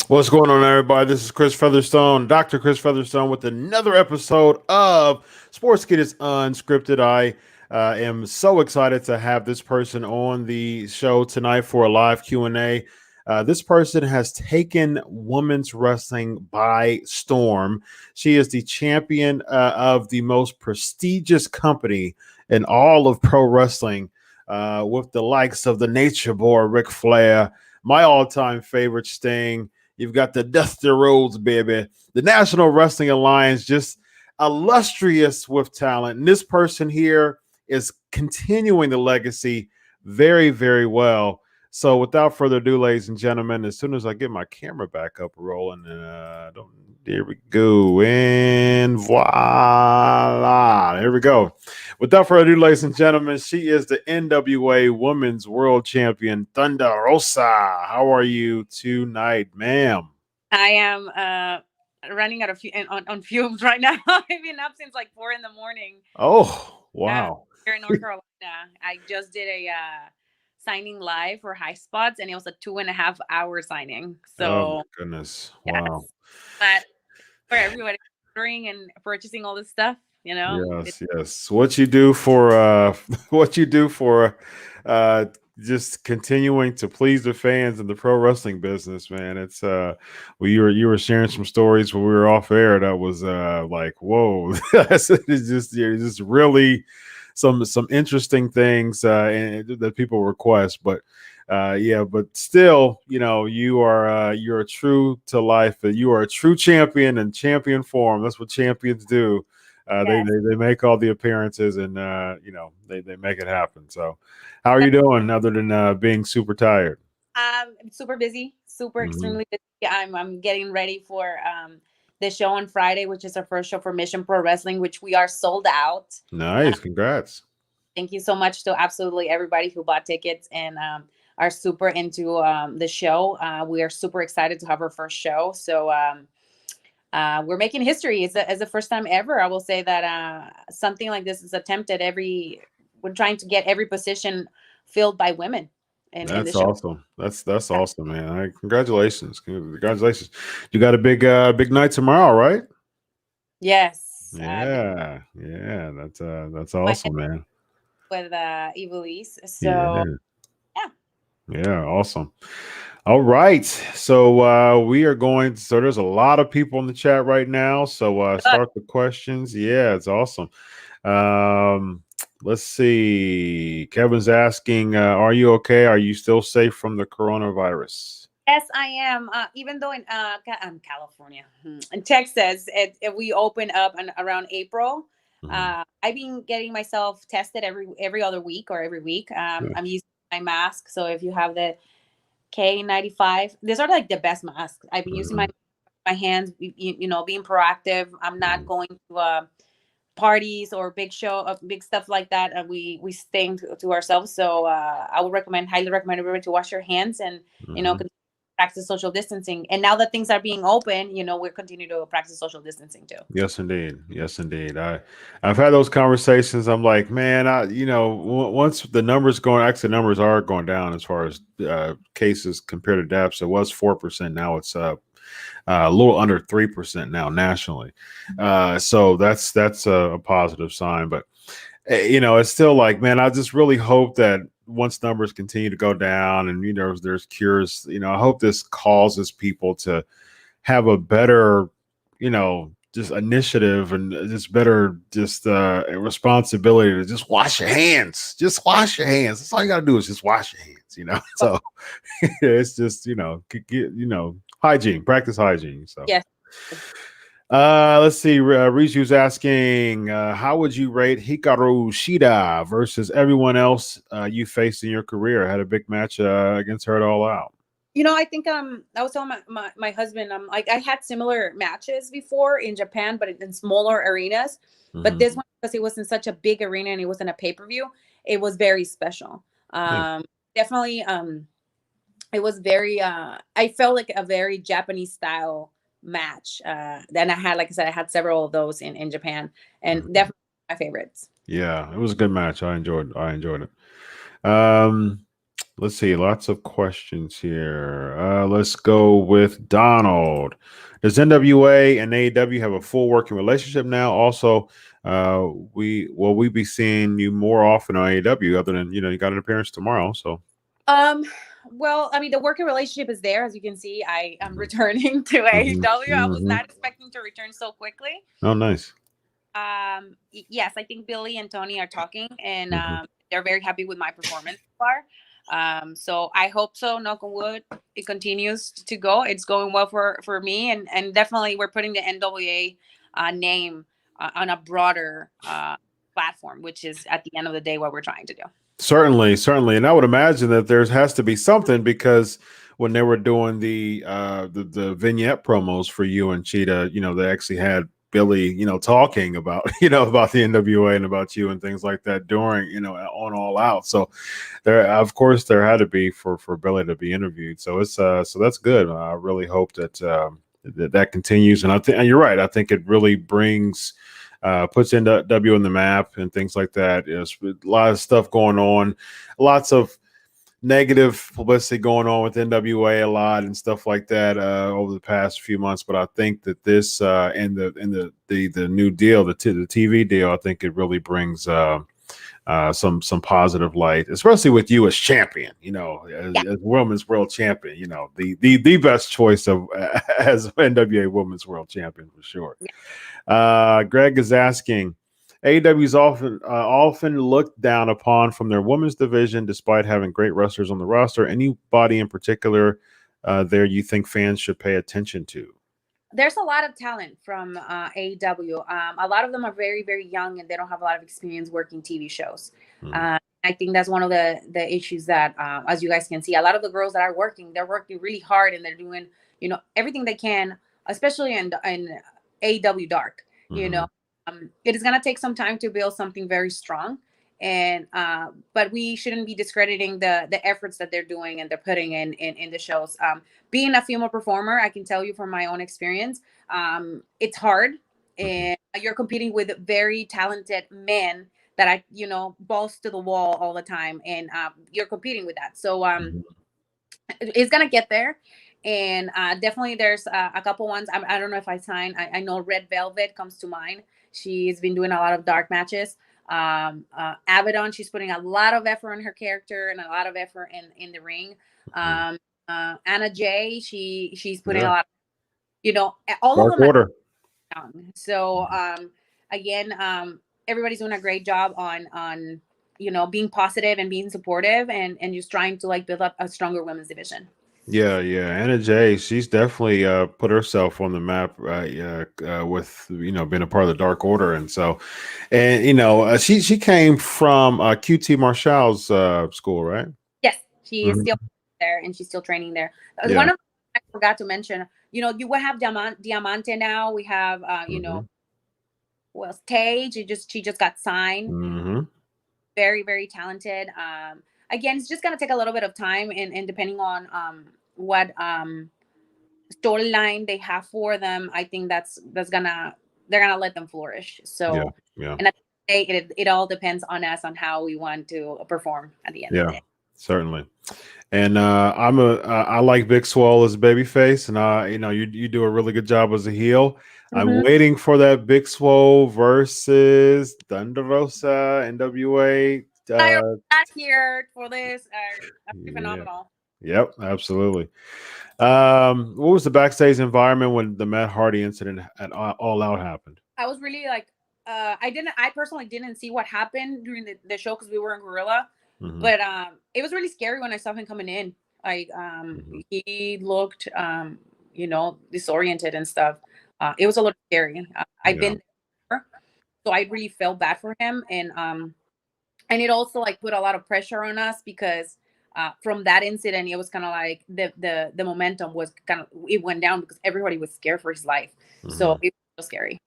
What's going on, everybody? This is Chris Featherstone, Dr. Chris Featherstone, with another episode of Sportskeeda's UnSKripted. I am so excited to have this person on the show tonight for a live Q&A. This person has taken women's wrestling by storm. She is the champion of the most prestigious company in all of pro wrestling, with the likes of the Nature Boy, Ric Flair, my all-time favorite, Sting. You've got the Dusty Rhodes, baby. The National Wrestling Alliance, just illustrious with talent. And this person here is continuing the legacy very, very well. So without further ado, ladies and gentlemen, as soon as I get my camera back up rolling, there we go. And voila. There we go. Without further ado, ladies and gentlemen, she is the NWA Women's World Champion, Thunder Rosa. How are you tonight, ma'am? I am running out of on fumes right now. I've been up since like 4 a.m. Oh, wow. Here in North Carolina. I just did a signing live for High Spots, and it was a 2.5-hour signing. So, oh my goodness. Wow. Yes. But for everybody ordering and purchasing all this stuff, you know. Yes. What you do for just continuing to please the fans in the pro wrestling business, man. It's you were sharing some stories when we were off air that was like, whoa. It's just really some interesting things that people request, but but still, you know, you're a true to life, you are a true champion in champion form. That's what champions do. Yes. They make all the appearances, and they make it happen. So how are you doing other than being super tired? Super busy, extremely busy. I'm getting ready for the show on Friday, which is our first show for Mission Pro Wrestling, which we are sold out. Nice. Congrats. Thank you so much to absolutely everybody who bought tickets and are super into the show. We are super excited to have our first show. So we're making history. It's the first time ever. I will say that something like this is attempted we're trying to get every position filled by women. That's awesome. That's awesome, man. Congratulations. You got a big night tomorrow, right? Yes. Yeah. That's awesome, man. With Evil East. So yeah, awesome. All right. So we are going. So there's a lot of people in the chat right now. So start the questions. Yeah, it's awesome. Let's see. Kevin's asking, are you okay? Are you still safe from the coronavirus? Yes, I am. Even though in California, in Texas, if we open up around April, I've been getting myself tested every other week or every week. I'm using my mask. So if you have the K95, these are like the best masks. I've been using my hands, being proactive. I'm not going to parties or big stuff like that, and we staying to ourselves. So I would highly recommend everybody to wash your hands and practice social distancing. And now that things are being open, we're continuing to practice social distancing too. Yes, indeed. I've had those conversations. I'm like, man, once the numbers numbers are going down as far as cases compared to deaths. It was 4%. Now it's a little under 3% now nationally. So that's a positive sign. But it's still like, man, I just really hope that once numbers continue to go down and there's cures, I hope this causes people to have a better, just initiative and just better responsibility to just wash your hands. Just wash your hands. That's all you gotta do is just wash your hands, So it's just hygiene, practice hygiene. So yes. Let's see. Rizu's asking, how would you rate Hikaru Shida versus everyone else you faced in your career? Had a big match against her at All Out. I think I was telling my husband, like I had similar matches before in Japan, but in smaller arenas. But this one, because it was in such a big arena and it wasn't a pay-per-view, it was very special. Yeah. Definitely it was very I felt like a very Japanese style match. Then I had, like I said, I had several of those in Japan, and definitely my favorites. Yeah, it was a good match. I enjoyed it. Let's see, lots of questions here. Let's go with Donald. Does NWA and AEW have a full working relationship now? Also, we be seeing you more often on AEW, other than you got an appearance tomorrow. So Um, well, I mean, the working relationship is there. As you can see, I am returning to AEW. I was not expecting to return so quickly. Oh, nice. Yes, I think Billy and Tony are talking, and Mhm. they're very happy with my performance so far. So I hope so. Knock on wood, it continues to go. It's going well for me, and definitely we're putting the NWA name on a broader platform, which is at the end of the day what we're trying to do. Certainly, and I would imagine that there has to be something, because when they were doing the vignette promos for you and Cheetah, they actually had Billy, talking about about the NWA and about you and things like that during on All Out. So there, of course, there had to be for Billy to be interviewed. So it's so that's good. I really hope that that continues, and I think, and you're right. I think it really brings. Puts NW in the map and things like that. There's a lot of stuff going on, lots of negative publicity going on with NWA a lot and stuff like that over the past few months. But I think that this and the new deal, the TV deal, I think it really brings some positive light, especially with you as champion. As women's world champion. The best choice of as NWA women's world champion for sure. Greg is asking, AEW is often looked down upon from their women's division, despite having great wrestlers on the roster. Anybody in particular there you think fans should pay attention to? There's a lot of talent from AEW. A lot of them are very, very young and they don't have a lot of experience working TV shows. I think that's one of the issues that, as you guys can see, a lot of the girls that are working, they're working really hard and they're doing, everything they can, especially in AEW Dark. It is gonna take some time to build something very strong, and but we shouldn't be discrediting the efforts that they're doing and they're putting in the shows. Being a female performer, I can tell you from my own experience, it's hard, and you're competing with very talented men that balls to the wall all the time, and you're competing with that. So it's gonna get there, and definitely there's a couple ones. I don't know if I sign. I know Red Velvet comes to mind. She's been doing a lot of dark matches. Abaddon, she's putting a lot of effort in her character and a lot of effort in the ring. Anna Jay, she's putting a lot. All Dark of them. Order. So again, everybody's doing a great job on being positive and being supportive and just trying to build up a stronger women's division. Yeah. Anna Jay, she's definitely put herself on the map with being a part of the Dark Order, and so, and she came from QT Marshall's school, right? Yes, she is still there and she's still training there. One of I forgot to mention, you will have Diamante now. We have Tay. She just got signed. Very, very talented. Again, it's just gonna take a little bit of time, and depending on what storyline they have for them, I think they're gonna let them flourish. So and at the end of the day, it all depends on us on how we want to perform at the end of the day. Certainly. And I like Big Swole as a babyface, and you do a really good job as a heel. I'm waiting for that Big Swole versus Thunder Rosa NWA. Not here for this. Phenomenal. Yep, absolutely. What was the backstage environment when the Matt Hardy incident at All Out happened? I was really I personally didn't see what happened during the show because we were in Gorilla. But it was really scary when I saw him coming in. He looked disoriented and stuff. It was a little scary. I've been there, so I really felt bad for him, and it also put a lot of pressure on us because from that incident, it was kind of like the momentum was kind of, it went down because everybody was scared for his life. So it was scary.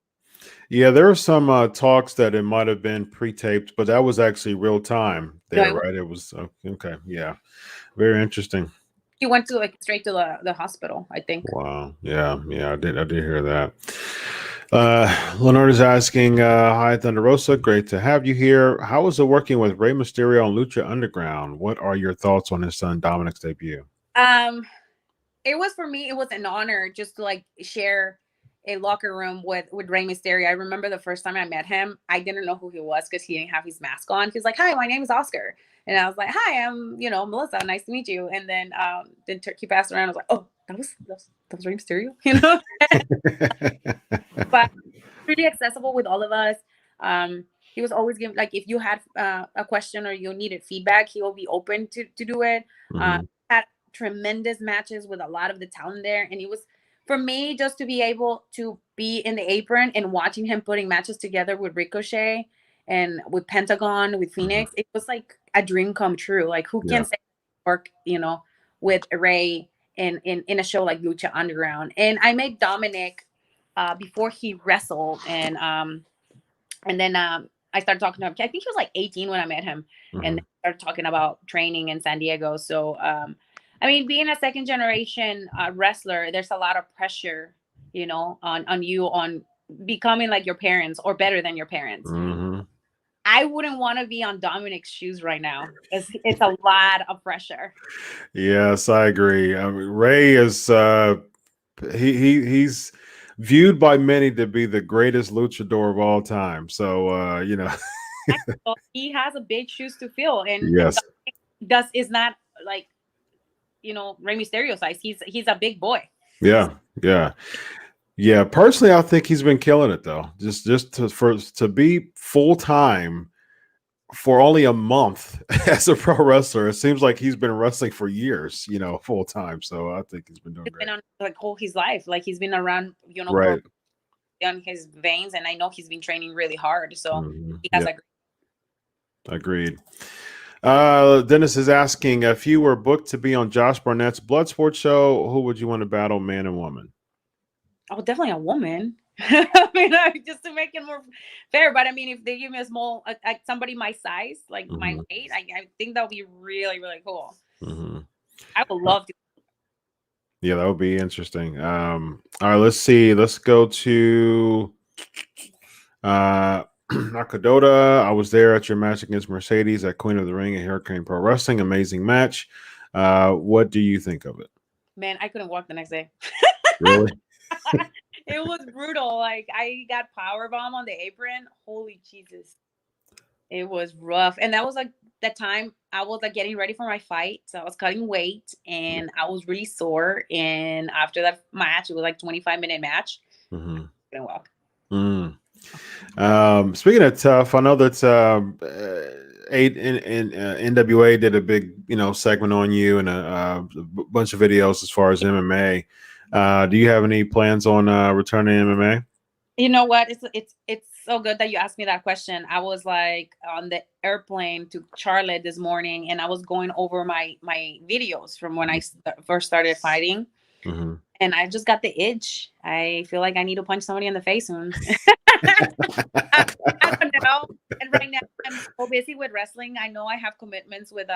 Yeah, there were some talks that it might have been pre-taped, but that was actually real time No, there, right? It was okay. Yeah, very interesting. he went to like straight to the hospital, I think. Wow. Yeah, I did hear that. Leonard is asking, hi Thunder Rosa, great to have you here. How was it working with Rey Mysterio on Lucha Underground? What are your thoughts on his son Dominic's debut? It was, for me, it was an honor just to like share a locker room with Rey Mysterio. I remember the first time I met him, I didn't know who he was because he didn't have his mask on. He was like, "Hi, my name is Oscar," and I was like, "Hi, I'm Melissa. Nice to meet you." And then he passed around. I was like, "Oh, that was Rey Mysterio," But pretty accessible with all of us. He was always giving, like, if you had a question or you needed feedback, he will be open to do it. Had tremendous matches with a lot of the talent there, and it was, for me, just to be able to be in the apron and watching him putting matches together with Ricochet and with Pentagon, with Phoenix, it was like a dream come true. Like, who can say work, with Rey in a show like Lucha Underground? And I met Dominic before he wrestled, and then I started talking to him. I think he was like 18 when I met him, and then started talking about training in San Diego. So I mean, being a second generation wrestler, there's a lot of pressure, on you, on becoming like your parents or better than your parents. I wouldn't want to be on Dominic's shoes right now. It's a lot of pressure. Yes, I agree. I mean, Rey is he's viewed by many to be the greatest luchador of all time. So He has a big shoes to fill, and yes, is not like Rey Mysterio size. He's a big boy. Yeah. Personally, I think he's been killing it though. Just to be full time for only a month as a pro wrestler, it seems like he's been wrestling for years, full time. So I think he's been doing great. Been on like all his life, like he's been around, right on his veins, and I know he's been training really hard. So he has Agreed. Dennis is asking, if you were booked to be on Josh Barnett's Bloodsport show, who would you want to battle, man and woman? Oh, definitely a woman. I mean, just to make it more fair. But I mean, if they give me a small, like somebody my size, like my weight, I think that would be really, really cool. I would love to. Yeah, that would be interesting. All right, let's see. Let's go to Nakadota. I was there at your match against Mercedes at Queen of the Ring at Hurricane Pro Wrestling. Amazing match. What do you think of it? Man, I couldn't walk the next day. Really? It was brutal. Like, I got powerbomb on the apron. Holy Jesus. It was rough. And that was like that time I was like getting ready for my fight. So I was cutting weight and I was really sore. And after that match, it was like 25-minute match. I couldn't walk. Speaking of tough, I know that NWA did a big segment on you and a bunch of videos as far as MMA. Do you have any plans on returning to MMA? You know what? It's so good that you asked me that question. I was like on the airplane to Charlotte this morning, and I was going over my videos from when I first started fighting, and I just got the itch. I feel like I need to punch somebody in the face soon. I don't know. And right now I'm so busy with wrestling. I know I have commitments with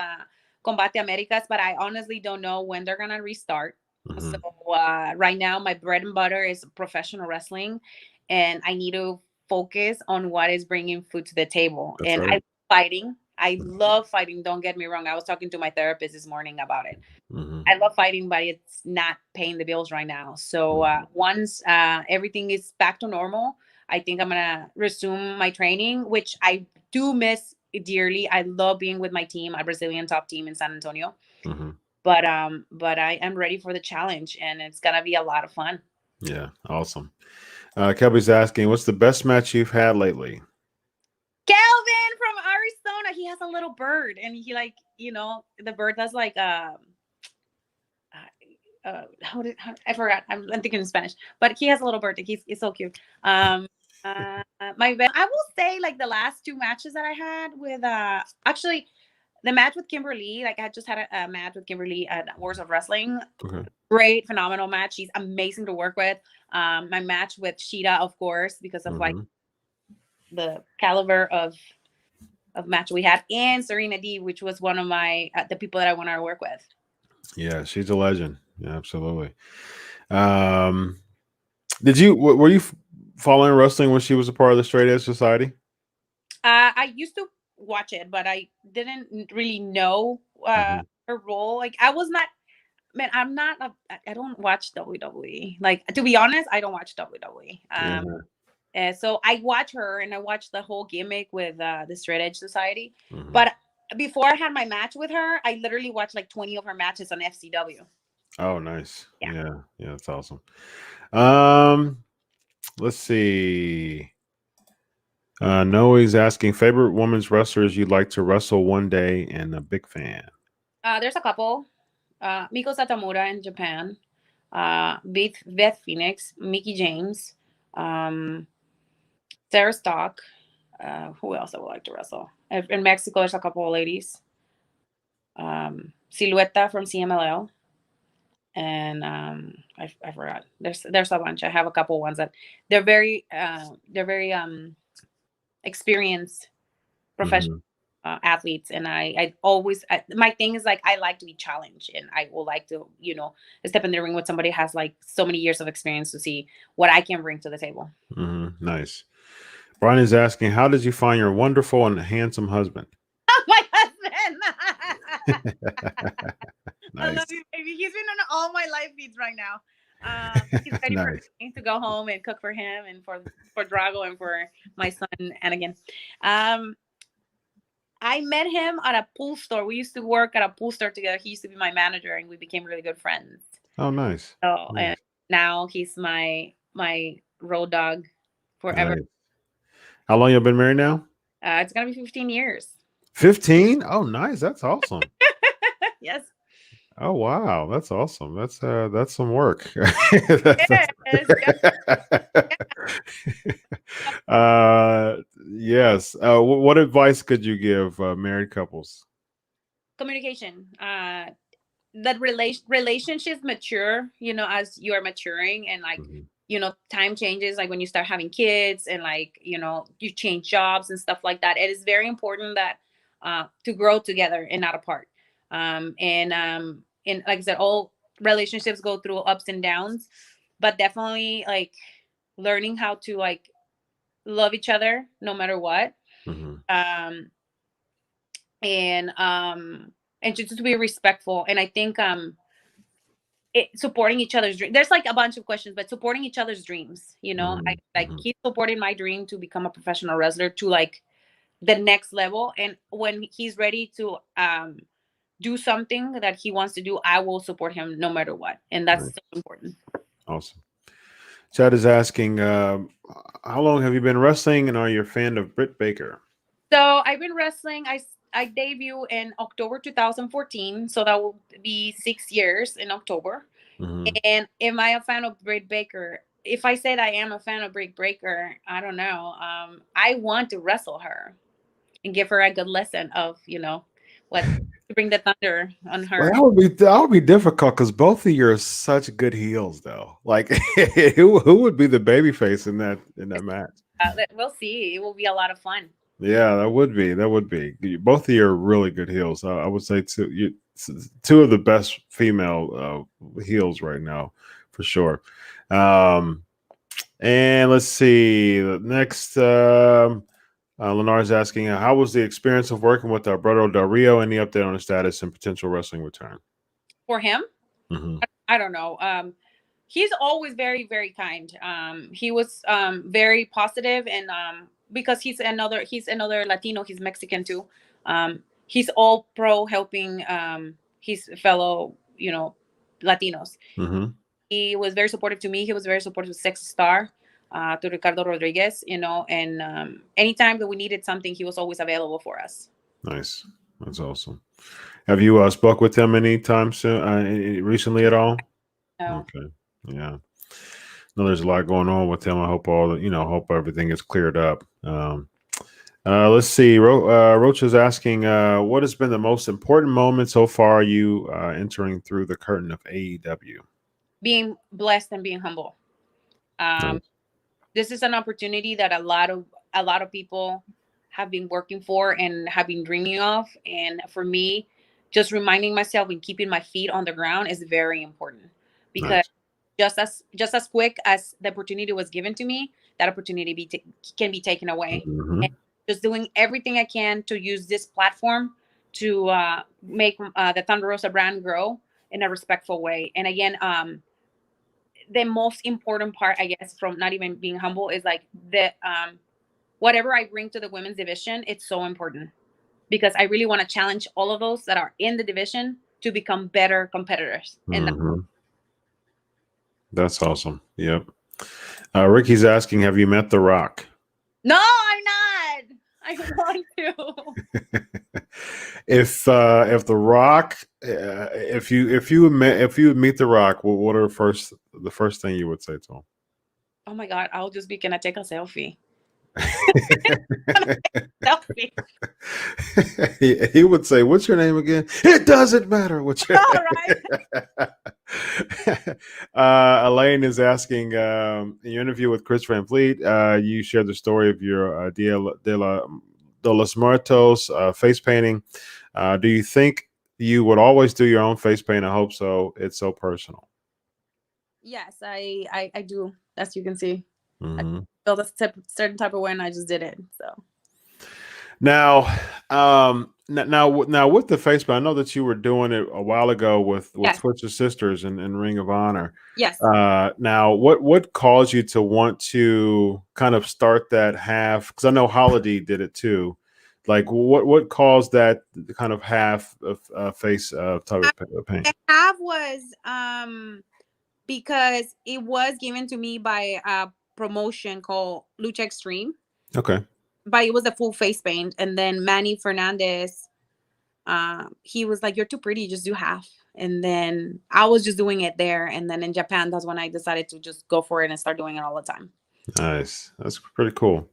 Combate Americas, but I honestly don't know when they're gonna restart. So right now my bread and butter is professional wrestling, and I need to focus on what is bringing food to the table. That's and right. I love fighting. Don't get me wrong. I was talking to my therapist this morning about it. I love fighting, but it's not paying the bills right now. So once everything is back to normal, I think I'm gonna resume my training, which I do miss dearly. I love being with my team, a Brazilian top team in San Antonio. But I am ready for the challenge, and it's gonna be a lot of fun. Yeah, awesome. Kelby's asking, what's the best match you've had lately? Kelvin from Arizona. He has a little bird, and he the bird that's like I forgot. I'm thinking in Spanish, but he has a little bird. He's so cute. My best, I will say, like the last two matches that I had with actually the match with Kimberly, like I just had a match with Kimberly at Wars of Wrestling. Okay. Great, phenomenal match. She's amazing to work with. My match with Shida, of course, because of like the caliber of match we had, and Serena D, which was one of my the people that I want to work with. Yeah, she's a legend. Yeah, absolutely. Were you following wrestling when she was a part of the Straight Edge Society? I used to watch it, but I didn't really know her role. Like I was not, man, I'm not, I don't watch WWE. Like, to be honest, I don't watch WWE. And so I watch her and I watch the whole gimmick with the Straight Edge Society. But before I had my match with her, I literally watched like 20 of her matches on FCW. Oh, nice. Yeah, that's awesome. Let's see. Noe's asking favorite women's wrestlers you'd like to wrestle one day, and a big fan. There's a couple. Miko Satomura in Japan. Beth Phoenix, Mickey James, Sarah Stock. Who else I would like to wrestle? In Mexico, there's a couple of ladies. Silueta from CMLL. And I forgot. There's a bunch. I have a couple ones that they're very experienced professional athletes, and I always my thing is like I like to be challenged, and I will like to step in the ring with somebody who has like so many years of experience to see what I can bring to the table. Nice. Brian is asking, how did you find your wonderful and handsome husband? My husband. Nice. I love you, baby. He's been on all my live feeds right now. He's ready for me to go home and cook for him and for Drago and for my son Anakin. I met him at a pool store. We used to work at a pool store together. He used to be my manager, and we became really good friends. Oh, nice. So nice. And now he's my road dog forever. Nice. How long you been married now? It's gonna be 15 years. 15? Oh, nice. That's awesome. Yes. Oh, wow. That's awesome. That's some work. Yes. What advice could you give married couples? Communication. That relationships mature, as you are maturing, and like, time changes, like when you start having kids and like, you change jobs and stuff like that. It is very important that to grow together and not apart. And like I said, all relationships go through ups and downs, but definitely like learning how to like love each other no matter what. And just to be respectful. And I think supporting each other's dreams. There's like a bunch of questions, but supporting each other's dreams, he's supporting my dream to become a professional wrestler to like the next level. And when he's ready to do something that he wants to do, I will support him no matter what. And that's so important. Awesome. Chad is asking, how long have you been wrestling, and are you a fan of Britt Baker? So I've been wrestling. I debuted in October 2014, so that will be 6 years in October. And am I a fan of Britt Baker? If I said I am a fan of Britt Baker, I don't know. I want to wrestle her and give her a good lesson of what to bring the thunder on her. Well, that would be difficult because both of you are such good heels, though. Like, who would be the baby face in that match? We'll see. It will be a lot of fun. Yeah, that would be. Both of you are really good heels. I would say two of the best female heels right now, for sure. And let's see. The next, Lenar's asking, how was the experience of working with Alberto Da Rio? Any update on the status and potential wrestling return? For him? I don't know. He's always very, very kind. He was very positive, and because he's another Latino, he's Mexican too. He's all pro helping his fellow, Latinos. He was very supportive to me. He was very supportive to Sexy Star, to Ricardo Rodriguez, and anytime that we needed something, he was always available for us. Nice. That's awesome. Have you spoke with him anytime soon, recently at all? No. Okay. Yeah. No, there's a lot going on with him. I hope hope everything is cleared up. Let's see. Roach is asking, what has been the most important moment so far you entering through the curtain of AEW? Being blessed and being humble. Nice. This is an opportunity that a lot of people have been working for and have been dreaming of. And for me, just reminding myself and keeping my feet on the ground is very important, because just as quick as the opportunity was given to me, that opportunity can be taken away. Mm-hmm. And just doing everything I can to use this platform to make the Thunder Rosa brand grow in a respectful way. And again, the most important part, I guess, from not even being humble is like the whatever I bring to the women's division, it's so important, because I really want to challenge all of those that are in the division to become better competitors. And Mm-hmm. That's awesome. Yep. Ricky's asking, have you met The Rock? no, I'm not. I want to. If The Rock, if you would meet The Rock, what are the first thing you would say to him? Oh my God, I'll just be, can I take a selfie? he would say, what's your name again? It doesn't matter what's your All right. Elaine is asking, in your interview with Chris Van Fleet, you shared the story of your Dia de los Muertos face painting. Do you think you would always do your own face paint? I hope so. It's so personal. Yes, I do. As you can see, Mm-hmm. I felt a certain type of way, and I just did it. So now, now with the face paint, I know that you were doing it a while ago with yes. Twisted Sisters and Ring of Honor. Yes. Now, what caused you to want to kind of start that half? Because I know Holiday did it too. Like, what caused that kind of half of face type of paint? The half was because it was given to me by a promotion called Lucha Extreme. Okay. But it was a full face paint, and then Manny Fernandez, he was like, "You're too pretty, just do half." And then I was just doing it there, and then in Japan, that's when I decided to just go for it and start doing it all the time. Nice. That's pretty cool.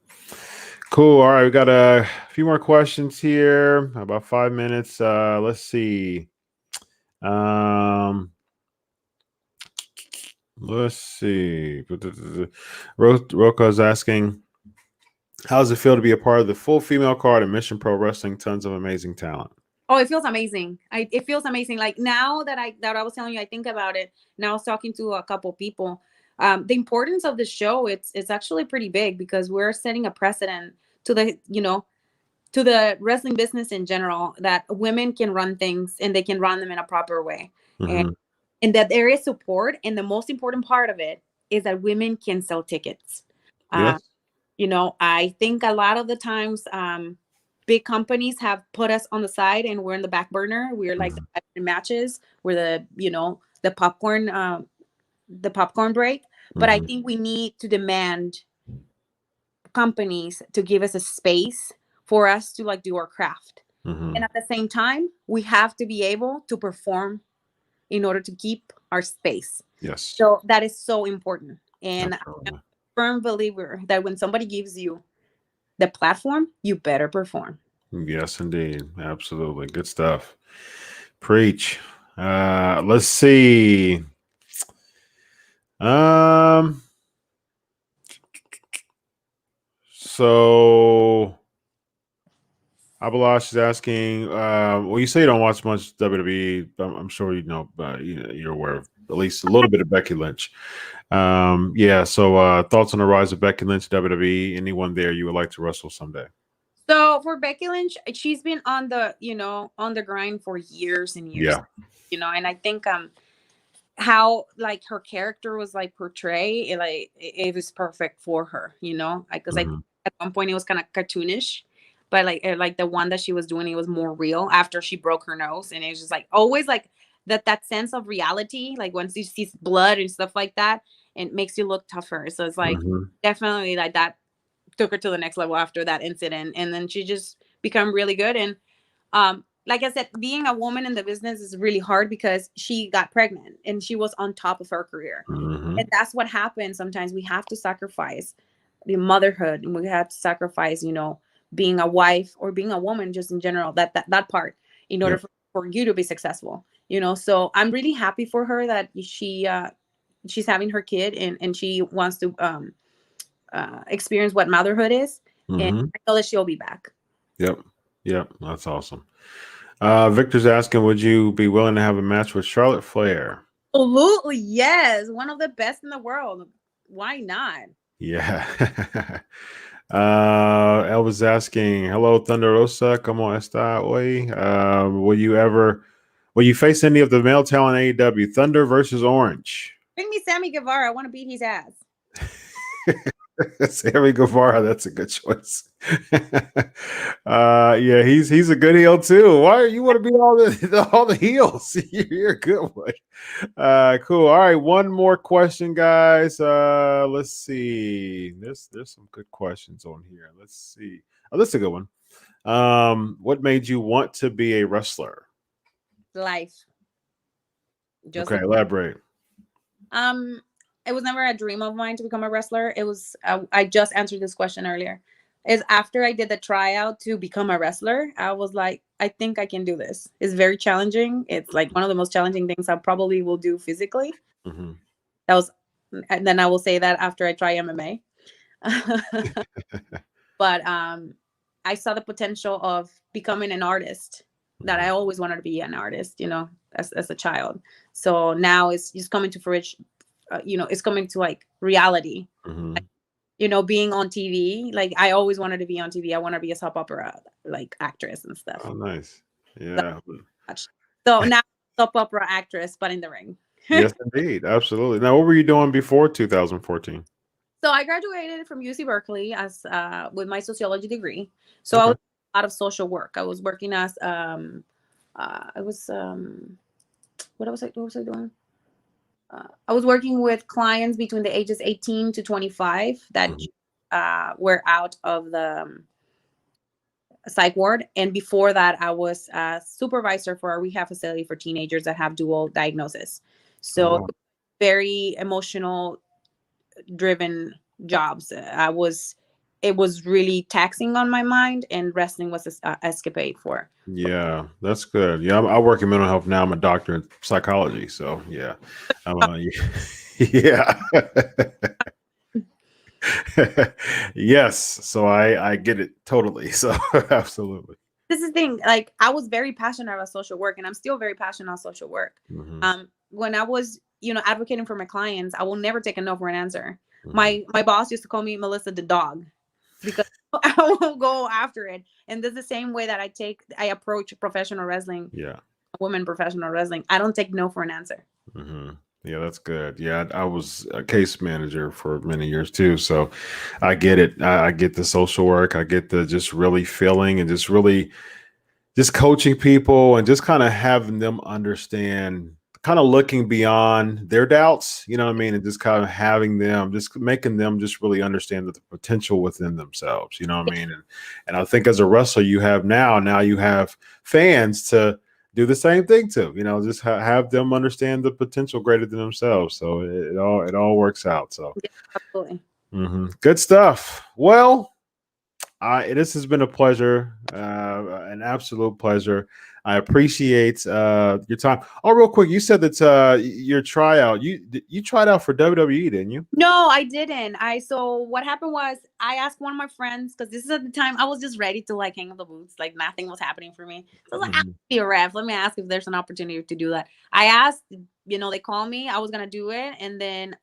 Cool. All right, we got a few more questions here. About 5 minutes. Let's see. Let's see. Roka is asking, how does it feel to be a part of the full female card in Mission Pro Wrestling? Tons of amazing talent. Oh, it feels amazing. It feels amazing. Like now that I was telling you, I think about it. Now I was talking to a couple people. The importance of the show, it's actually pretty big, because we're setting a precedent to the wrestling business in general, that women can run things and they can run them in a proper way. Mm-hmm. And that there is support. And the most important part of it is that women can sell tickets. Yes. I think a lot of the times, big companies have put us on the side and we're in the back burner. We're like the matches, we're the popcorn break. But I think we need to demand companies to give us a space for us to like do our craft. Mm-hmm. And at the same time, we have to be able to perform in order to keep our space. Yes. So that is so important. And Absolutely. I'm a firm believer that when somebody gives you the platform, you better perform. Yes, indeed. Absolutely. Good stuff. Preach. Let's see. So Abalash is asking, well, you say you don't watch much WWE. I'm sure you know, you're aware of at least a little bit of Becky Lynch. Yeah. So thoughts on the rise of Becky Lynch, WWE? Anyone there you would like to wrestle someday? So for Becky Lynch, she's been on the grind for years and years. Yeah. And I think how like her character was like portrayed, it was perfect for her, because I think at one point it was kind of cartoonish, but like the one that she was doing, it was more real after she broke her nose, and it was just like always like that sense of reality, like once you see blood and stuff like that, it makes you look tougher. So it's like definitely like that took her to the next level after that incident, and then she just become really good. And like I said, being a woman in the business is really hard, because she got pregnant and she was on top of her career. And that's what happens. Sometimes we have to sacrifice the motherhood, and we have to sacrifice, being a wife or being a woman, just in general, that part, in order for you to be successful, So I'm really happy for her that she's having her kid, and she wants to experience what motherhood is. And I know that she'll be back. Yep. That's awesome. Victor's asking, would you be willing to have a match with Charlotte Flair? Absolutely, yes. One of the best in the world. Why not? Yeah. Elvis asking, hello, Thunder Rosa, como esta hoy? Will you face any of the male talent AEW, Thunder versus Orange? Bring me Sammy Guevara. I want to beat his ass. Sammy Guevara, that's a good choice. Yeah, he's a good heel too. Why you want to be all the heels? You're a good one. Cool. All right, one more question, guys. Let's see. There's some good questions on here. Let's see. Oh, this is a good one. What made you want to be a wrestler? Life. Okay, elaborate. It was never a dream of mine to become a wrestler. It was, I just answered this question earlier. Is after I did the tryout to become a wrestler, I was like, I think I can do this. It's very challenging. It's like one of the most challenging things I probably will do physically. And then I will say that after I try MMA. But I saw the potential of becoming an artist, that I always wanted to be an artist, as a child. So now it's just coming to fruition. It's coming to like reality. Being on TV. Like I always wanted to be on TV. I want to be a soap opera like actress and stuff. Oh, nice. Yeah. So now soap opera actress, but in the ring. Yes, indeed. Absolutely. Now, what were you doing before 2014? So I graduated from UC Berkeley as with my sociology degree. So I was a lot of social work. I was working as what was I doing? I was working with clients between the ages 18 to 25 that were out of the psych ward. And before that, I was a supervisor for a rehab facility for teenagers that have dual diagnosis. So very emotional driven jobs. It was really taxing on my mind, and wrestling was an escapade for. Yeah, that's good. Yeah, I work in mental health now. I'm a doctor in psychology. So yeah. Yeah. Yes. So I get it totally. So absolutely. This is the thing. Like I was very passionate about social work, and I'm still very passionate about social work. When I was, advocating for my clients, I will never take a no for an answer. My boss used to call me Melissa the dog, because I will go after it. And that's the same way that I approach professional wrestling. Yeah. Women professional wrestling. I don't take no for an answer. Yeah, that's good. Yeah, I was a case manager for many years too. So I get it. I get the social work. I get the just really feeling and just really just coaching people and just kind of having them understand, kind of looking beyond their doubts, you know what I mean? And just kind of having them, just making them just really understand the potential within themselves, you know what I mean? And I think as a wrestler, you have now you have fans to do the same thing too, just have them understand the potential greater than themselves. So it all works out. So yeah, absolutely. Good stuff. Well, this has been a pleasure, an absolute pleasure. I appreciate your time. Oh, real quick, you said that your tryout, you tried out for WWE, didn't you? No, I didn't. So what happened was I asked one of my friends, because this is at the time I was just ready to like hang up the boots, like nothing was happening for me. So I was like, I'll be a ref. Let me ask if there's an opportunity to do that. I asked, they called me. I was gonna do it, and then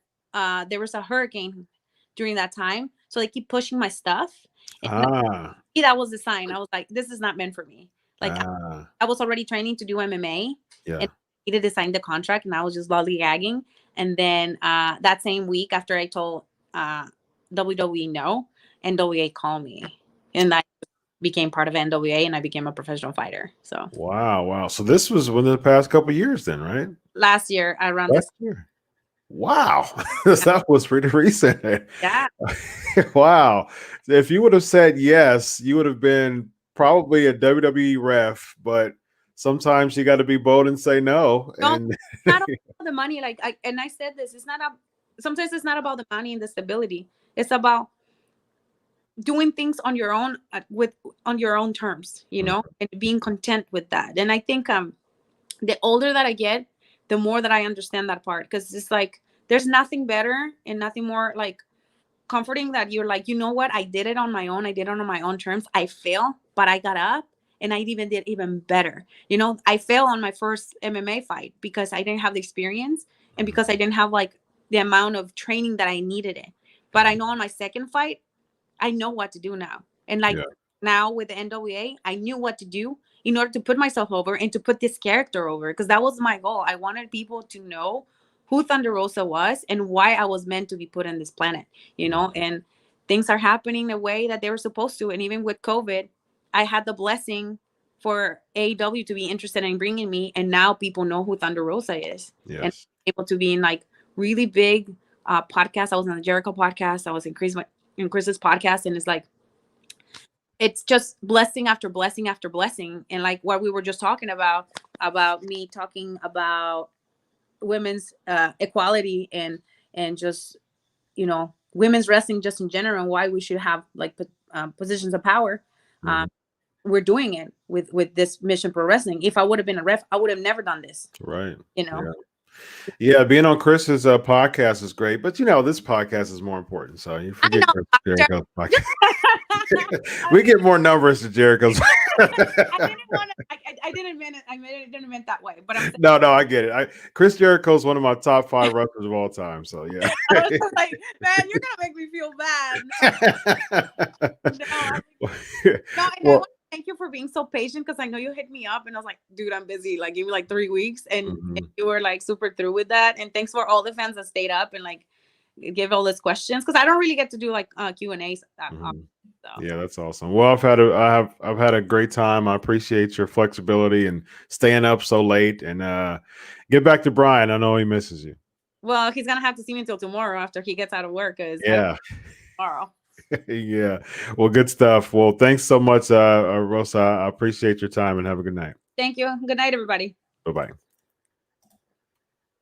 there was a hurricane during that time, so they keep pushing my stuff. That was the sign. I was like, this is not meant for me. Like I was already training to do MMA, and I needed to sign the contract, and I was just lollygagging. And then that same week, after I told WWE no, NWA called me, and I became part of NWA, and I became a professional fighter. So wow. So this was within the past couple of years, then, right? Last year, around this year. Wow, that was pretty recent. Yeah. Wow. If you would have said yes, you would have been probably a WWE ref, but sometimes you got to be bold and say no. And it's not about the money. Like I said this, sometimes it's not about the money and the stability. It's about doing things on your own on your own terms, and being content with that. And I think the older that I get, the more that I understand that part, because it's like there's nothing better and nothing more like comforting that you're like, you know what, I did it on my own. I did it on my own terms. I failed, but I got up and I even did even better. I failed on my first MMA fight because I didn't have the experience and because I didn't have like the amount of training that I needed it. But I know on my second fight, I know what to do now. And like now with the NWA, I knew what to do in order to put myself over and to put this character over, because that was my goal. I wanted people to know who Thunder Rosa was and why I was meant to be put on this planet, and things are happening the way that they were supposed to. And even with COVID, I had the blessing for AEW to be interested in bringing me. And now people know who Thunder Rosa is. Yes. And able to be in like really big podcasts. I was on the Jericho podcast. I was in Chris's podcast. And it's like, it's just blessing after blessing after blessing. And like what we were just talking about me talking about women's equality and just, women's wrestling just in general, and why we should have like positions of power. We're doing it with this Mission Pro Wrestling. If I would have been a ref, I would have never done this. Right. Yeah, being on Chris's podcast is great, but this podcast is more important. So you forget Jericho's podcast. We get more numbers to Jericho's. I didn't mean it. I didn't mean it that way. But I'm no, I get it. Chris Jericho's one of my top 5 wrestlers of all time. So yeah. I was like, man, you're gonna make me feel bad. I want to thank you for being so patient, because I know you hit me up and I was like, dude, I'm busy. Like, give me like 3 weeks, and you were like super through with that. And thanks for all the fans that stayed up and like give all these questions, because I don't really get to do like Q&As. Yeah, that's awesome. Well, I've had a great time. I appreciate your flexibility and staying up so late. And get back to Brian. I know he misses you. Well, he's gonna have to see me until tomorrow after he gets out of work. Tomorrow. Yeah. Well, good stuff. Well, thanks so much, Rosa. I appreciate your time and have a good night. Thank you. Good night, everybody. Bye-bye.